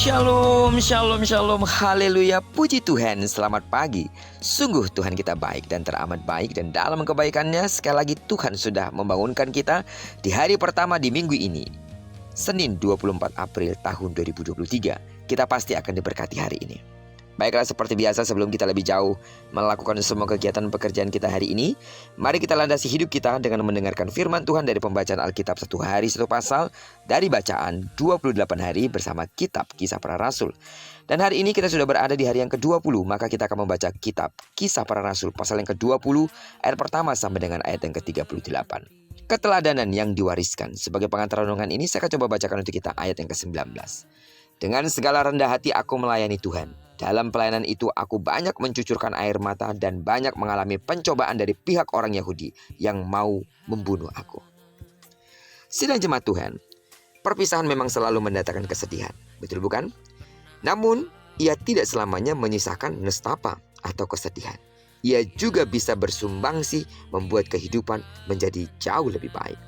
Shalom, shalom, shalom, haleluya, puji Tuhan, selamat pagi. Sungguh Tuhan kita baik dan teramat baik, dan dalam kebaikannya sekali lagi Tuhan sudah membangunkan kita di hari pertama di minggu ini, Senin 24 April tahun 2023. Kita pasti akan diberkati hari ini. Baiklah, seperti biasa sebelum kita lebih jauh melakukan semua kegiatan pekerjaan kita hari ini, mari kita landasi hidup kita dengan mendengarkan firman Tuhan dari pembacaan Alkitab satu hari satu pasal dari bacaan 28 hari bersama kitab Kisah Para Rasul. Dan hari ini kita sudah berada di hari yang ke-20, maka kita akan membaca kitab Kisah Para Rasul pasal yang ke-20 ayat pertama sampai dengan ayat yang ke-38. Keteladanan yang diwariskan. Sebagai pengantar renungan ini saya akan coba bacakan untuk kita ayat yang ke-19. Dengan segala rendah hati aku melayani Tuhan. Dalam pelayanan itu aku banyak mencucurkan air mata dan banyak mengalami pencobaan dari pihak orang Yahudi yang mau membunuh aku. Sidang jemaat Tuhan, perpisahan memang selalu mendatangkan kesedihan, betul bukan? Namun, ia tidak selamanya menyisakan nestapa atau kesedihan. Ia juga bisa bersumbangsi membuat kehidupan menjadi jauh lebih baik.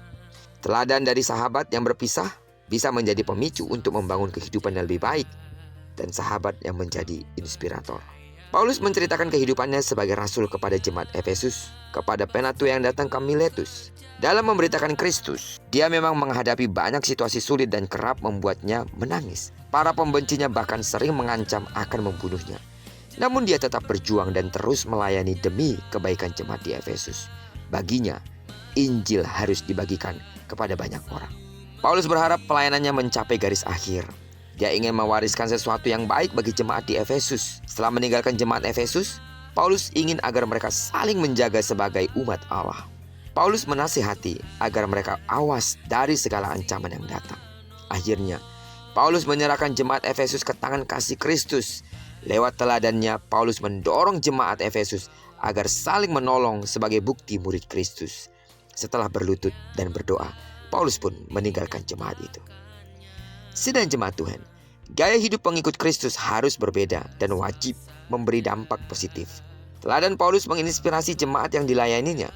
Teladan dari sahabat yang berpisah bisa menjadi pemicu untuk membangun kehidupan yang lebih baik, dan sahabat yang menjadi inspirator. Paulus menceritakan kehidupannya sebagai rasul kepada jemaat Efesus, kepada penatua yang datang ke Miletus. Dalam memberitakan Kristus, dia memang menghadapi banyak situasi sulit dan kerap membuatnya menangis. Para pembencinya bahkan sering mengancam akan membunuhnya. Namun dia tetap berjuang dan terus melayani demi kebaikan jemaat di Efesus. Baginya, Injil harus dibagikan kepada banyak orang. Paulus berharap pelayanannya mencapai garis akhir. Dia ingin mewariskan sesuatu yang baik bagi jemaat di Efesus. Setelah meninggalkan jemaat Efesus, Paulus ingin agar mereka saling menjaga sebagai umat Allah. Paulus menasihati agar mereka awas dari segala ancaman yang datang. Akhirnya, Paulus menyerahkan jemaat Efesus ke tangan kasih Kristus. Lewat teladannya, Paulus mendorong jemaat Efesus agar saling menolong sebagai bukti murid Kristus. Setelah berlutut dan berdoa, Paulus pun meninggalkan jemaat itu. Sidang jemaat Tuhan, gaya hidup pengikut Kristus harus berbeda dan wajib memberi dampak positif. Teladan Paulus menginspirasi jemaat yang dilayaninya.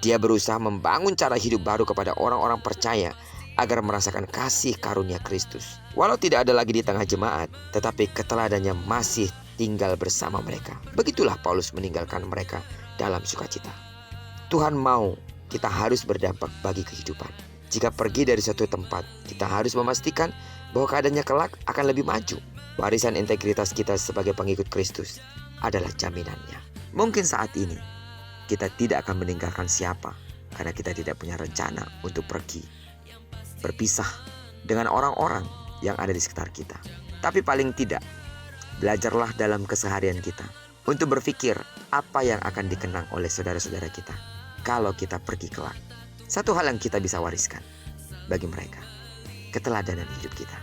Dia berusaha membangun cara hidup baru kepada orang-orang percaya agar merasakan kasih karunia Kristus. Walau tidak ada lagi di tengah jemaat, tetapi keteladannya masih tinggal bersama mereka. Begitulah Paulus meninggalkan mereka dalam sukacita. Tuhan mau kita harus berdampak bagi kehidupan. Jika pergi dari suatu tempat, kita harus memastikan bahwa keadaannya kelak akan lebih maju. Warisan integritas kita sebagai pengikut Kristus adalah jaminannya. Mungkin saat ini kita tidak akan meninggalkan siapa karena kita tidak punya rencana untuk pergi, berpisah dengan orang-orang yang ada di sekitar kita. Tapi paling tidak, belajarlah dalam keseharian kita untuk berpikir apa yang akan dikenang oleh saudara-saudara kita kalau kita pergi kelak. Satu hal yang kita bisa wariskan bagi mereka, keteladanan hidup kita,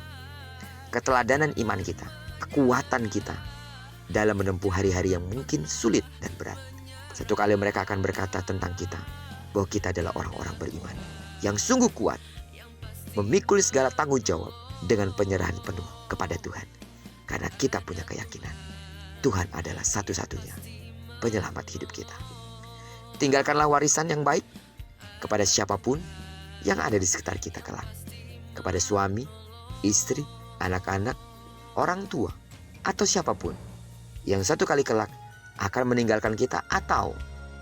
keteladanan iman kita, kekuatan kita dalam menempuh hari-hari yang mungkin sulit dan berat. Satu kali mereka akan berkata tentang kita bahwa kita adalah orang-orang beriman yang sungguh kuat, memikul segala tanggung jawab dengan penyerahan penuh kepada Tuhan. Karena kita punya keyakinan Tuhan adalah satu-satunya penyelamat hidup kita. Tinggalkanlah warisan yang baik kepada siapapun yang ada di sekitar kita kelak. Kepada suami, istri, anak-anak, orang tua, atau siapapun yang satu kali kelak akan meninggalkan kita atau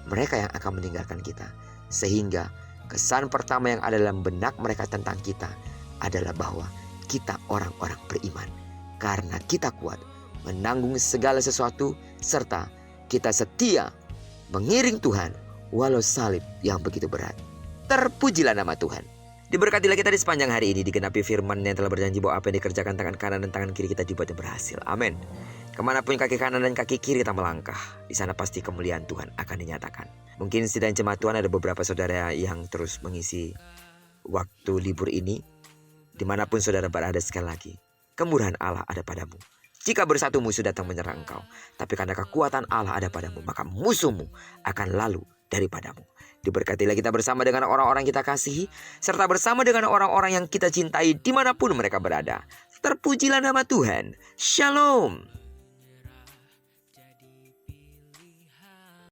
mereka yang akan meninggalkan kita. Sehingga kesan pertama yang ada dalam benak mereka tentang kita adalah bahwa kita orang-orang beriman. Karena kita kuat menanggung segala sesuatu serta kita setia mengiring Tuhan walau salib yang begitu berat. Terpujilah nama Tuhan. Diberkatilah kita di sepanjang hari ini, digenapi firman yang telah berjanji bahwa apa yang dikerjakan tangan kanan dan tangan kiri kita dibuatnya berhasil. Amin. Kemanapun kaki kanan dan kaki kiri kita melangkah, di sana pasti kemuliaan Tuhan akan dinyatakan. Mungkin sidang jemaat Tuhan ada beberapa saudara yang terus mengisi waktu libur ini. Dimanapun saudara berada, sekali lagi, kemurahan Allah ada padamu. Jika bersatu musuh datang menyerang engkau, tapi karena kekuatan Allah ada padamu, maka musuhmu akan lalu daripadamu. Diberkatilah kita bersama dengan orang-orang kita kasihi, serta bersama dengan orang-orang yang kita cintai dimanapun mereka berada. Terpujilah nama Tuhan. Shalom.